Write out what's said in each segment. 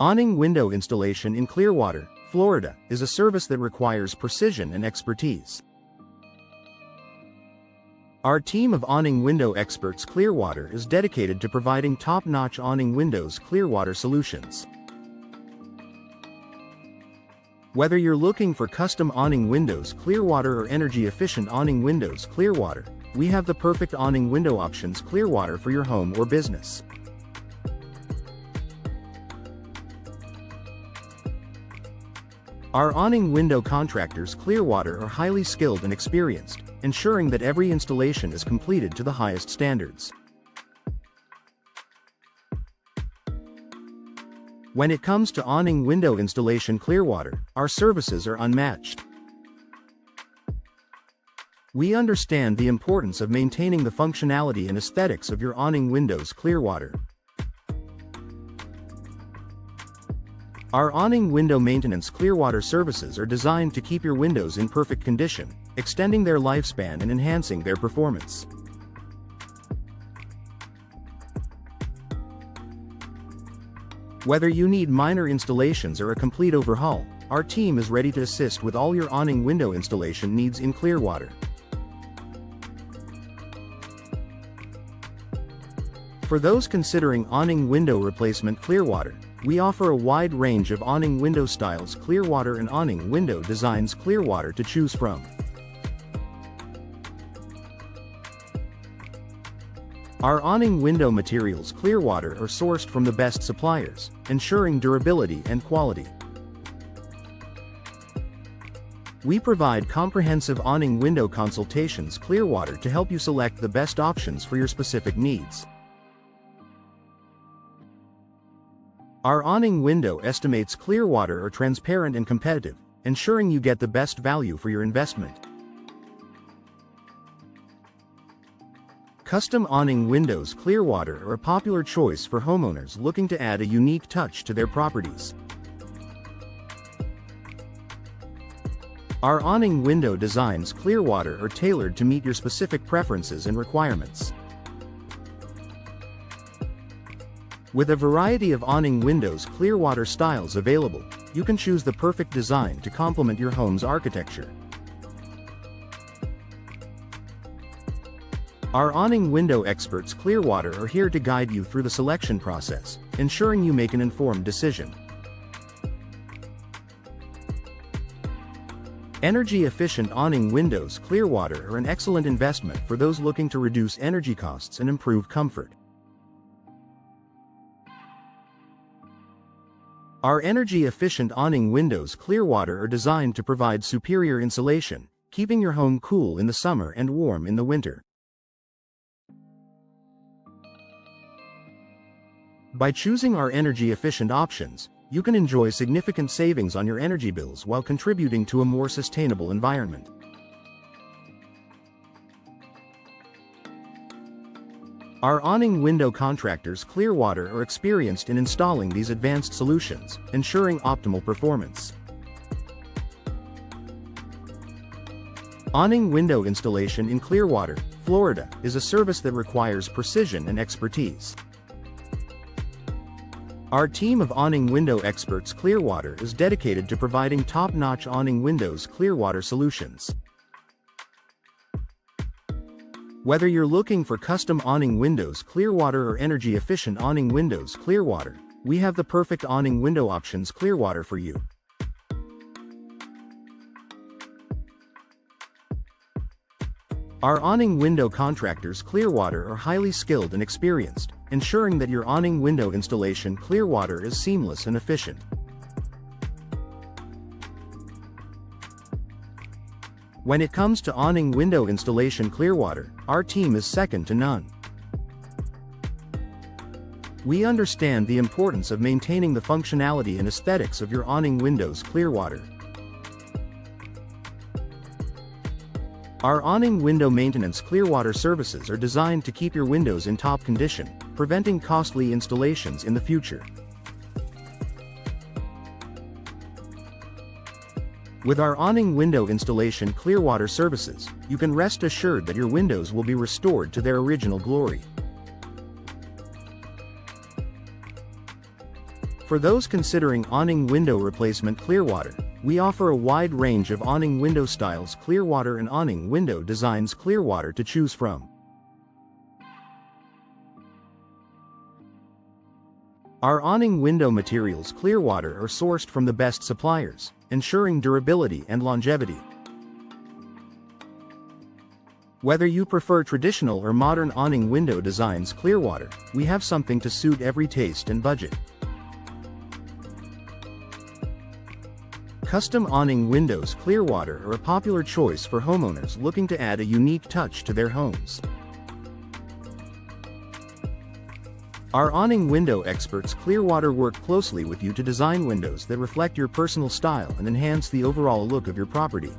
Awning window installation in Clearwater, Florida, is a service that requires precision and expertise. Our team of awning window experts Clearwater is dedicated to providing top-notch awning windows Clearwater solutions. Whether you're looking for custom awning windows Clearwater or energy-efficient awning windows Clearwater, we have the perfect awning window options Clearwater for your home or business. Our awning window contractors Clearwater are highly skilled and experienced, ensuring that every installation is completed to the highest standards. When it comes to awning window installation Clearwater, our services are unmatched. We understand the importance of maintaining the functionality and aesthetics of your awning windows Clearwater. Our awning window maintenance Clearwater services are designed to keep your windows in perfect condition, extending their lifespan and enhancing their performance. Whether you need minor installations or a complete overhaul, our team is ready to assist with all your awning window installation needs in Clearwater. For those considering awning window replacement Clearwater, we offer a wide range of awning window styles Clearwater and awning window designs Clearwater to choose from. Our awning window materials Clearwater are sourced from the best suppliers, ensuring durability and quality. We provide comprehensive awning window consultations Clearwater to help you select the best options for your specific needs. Our awning window estimates Clearwater are transparent and competitive, ensuring you get the best value for your investment. Custom awning windows Clearwater are a popular choice for homeowners looking to add a unique touch to their properties. Our awning window designs Clearwater are tailored to meet your specific preferences and requirements. With a variety of awning windows Clearwater styles available, you can choose the perfect design to complement your home's architecture. Our awning window experts Clearwater are here to guide you through the selection process, ensuring you make an informed decision. Energy-efficient awning windows Clearwater are an excellent investment for those looking to reduce energy costs and improve comfort. Our energy-efficient awning windows Clearwater are designed to provide superior insulation, keeping your home cool in the summer and warm in the winter. By choosing our energy-efficient options, you can enjoy significant savings on your energy bills while contributing to a more sustainable environment. Our awning window contractors Clearwater are experienced in installing these advanced solutions, ensuring optimal performance. Awning window installation in Clearwater, Florida, is a service that requires precision and expertise. Our team of awning window experts Clearwater is dedicated to providing top-notch awning windows Clearwater solutions. Whether you're looking for custom awning windows Clearwater or energy-efficient awning windows Clearwater, we have the perfect awning window options Clearwater for you. Our awning window contractors Clearwater are highly skilled and experienced, ensuring that your awning window installation Clearwater is seamless and efficient. When it comes to awning window installation Clearwater, our team is second to none. We understand the importance of maintaining the functionality and aesthetics of your awning windows Clearwater. Our awning window maintenance Clearwater services are designed to keep your windows in top condition, preventing costly installations in the future. With our awning window installation Clearwater services, you can rest assured that your windows will be restored to their original glory. For those considering awning window replacement Clearwater, we offer a wide range of awning window styles Clearwater and awning window designs Clearwater to choose from. Our awning window materials Clearwater are sourced from the best suppliers, ensuring durability and longevity. Whether you prefer traditional or modern awning window designs Clearwater, we have something to suit every taste and budget. Custom awning windows Clearwater are a popular choice for homeowners looking to add a unique touch to their homes. Our awning window experts Clearwater work closely with you to design windows that reflect your personal style and enhance the overall look of your property.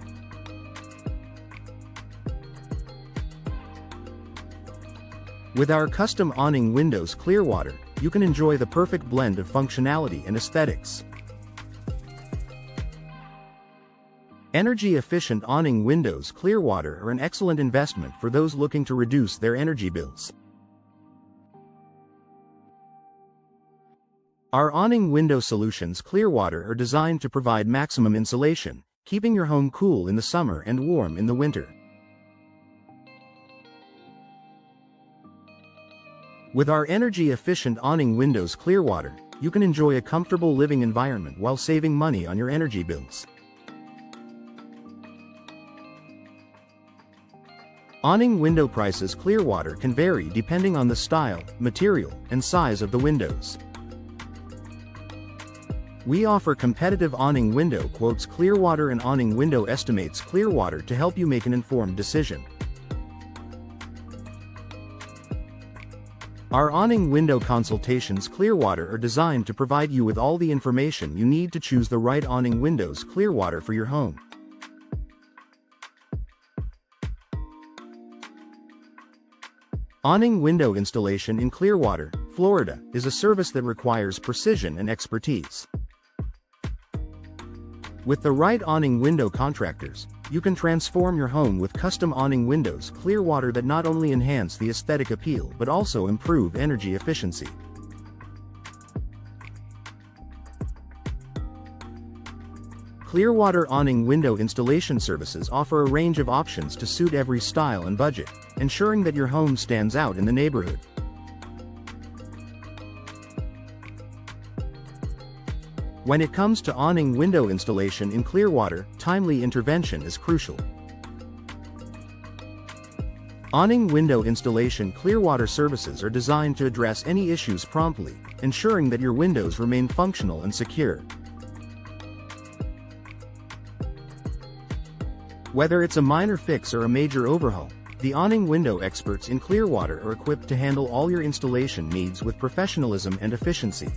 With our custom awning windows Clearwater, you can enjoy the perfect blend of functionality and aesthetics. Energy-efficient awning windows Clearwater are an excellent investment for those looking to reduce their energy bills. Our awning window solutions Clearwater are designed to provide maximum insulation, keeping your home cool in the summer and warm in the winter. With our energy-efficient awning windows Clearwater, you can enjoy a comfortable living environment while saving money on your energy bills. Awning window prices Clearwater can vary depending on the style, material, and size of the windows. We offer competitive awning window quotes Clearwater and awning window estimates Clearwater to help you make an informed decision. Our awning window consultations Clearwater are designed to provide you with all the information you need to choose the right awning windows Clearwater for your home. Awning window installation in Clearwater, Florida, is a service that requires precision and expertise. With the right awning window contractors, you can transform your home with custom awning windows Clearwater that not only enhance the aesthetic appeal but also improve energy efficiency. Clearwater awning window installation services offer a range of options to suit every style and budget, ensuring that your home stands out in the neighborhood. When it comes to awning window installation in Clearwater, timely intervention is crucial. Awning window installation Clearwater services are designed to address any issues promptly, ensuring that your windows remain functional and secure. Whether it's a minor fix or a major overhaul, the awning window experts in Clearwater are equipped to handle all your installation needs with professionalism and efficiency.